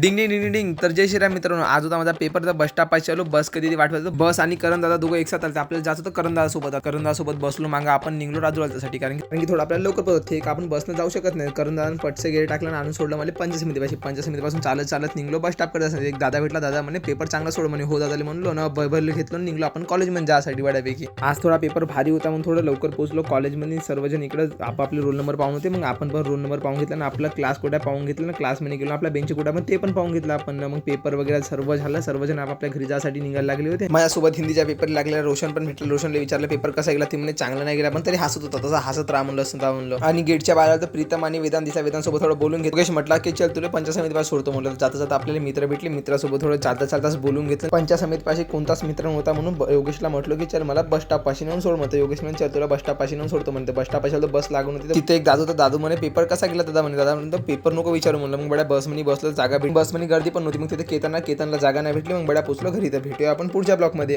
डिंग डिंग डिंग डिंग. तर जय श्रीराम मित्रांनो, आज होता माझा पेपरचा बस स्टॉप पाशी आलो. बस कधी वाटत बस आणि करण दादा दोघं एकसाथ आले. आपल्याला जायचं होतं करण दादा सोबत. करण दादा सोबत बसलो मागं आपण निघलो राजूसाठी, कारण की थोडं आपल्याला लवकर पडत ठीक आपण बसनं जाऊ शकत नाही. करण दादा पटसे गेट टाकला आणून सोडलं मला पंचायत समितीपासून चालत चालत निघलो बस स्टॉप करत. एक दादा भेटला. दादा म्हणे पेपर चांगला सोड म्हणे. हो दादाला म्हणलो ना, भरले घेतलो निघलो आपण कॉलेजमध्ये जायसाठी बड्यापैकी. आज थोडा पेपर भारी होता म्हणून थोडं लवकर पोहोचलो कॉलेजमध्ये. सर्वजण इकडे आपापले रोल नंबर पाहून होते. मग आपण पण रोल नंबर पाहून घेतला ना, आपला क्लास कोटा पाहून घेतला ना, क्लासमध्ये गेलो आपला बेंच कोटा पण ते पण पाहून घेतला आपण. मग पेपर वगैरे सर्व झालं. सर्वजण आपापल्या घरी जायसाठी निघायला लागले होते. माझ्यासोबत हिंदीच्या पेपर लागलेला रोशन पण भेटला. रोशनला विचारलं पेपर कसा गेला. ती म्हणे चांगला नाही गेला, पण तरी हसत होता. तसा हसत राहा म्हणलं. आणि गेटच्या बाहेर तर प्रीतम आणि वेदांत सोबत थोडं बोलून घेतो. योगेश म्हटला की चल तुला पंचायत समितीपास सोडतो म्हणलं. जाता जाता आपल्याला मित्र भेटले. मित्रासोबत थोडं चालताच बोलून घेतलं. पंचायत समितीपाशी कोणताच मित्र नव्हता म्हणून योगेशला म्हटलं की चल मला बस स्टॉप पाशी नेऊन सोड म्हणतो. योगेश म्हणजे चल तुला बस स्टॉप पाशी नेऊन सोडतो म्हणतो. बस स्टॉप पाशी बस लागून होती. तिथे एक दादू होता. दादू म्हणे पेपर कसा गेला दादा म्हणे. दादा म्हणतो पेपर नको विचारू म्हणलं. मग बड्या बसमध्ये बसलो. जागा भेट बसमध्ये गर्दी पण नव्हती. मग तिथे केतनला जागा नाही भेटली. मग बड्या पोचलो घरी. तर भेटूया आपण पुढच्या ब्लॉकमध्ये.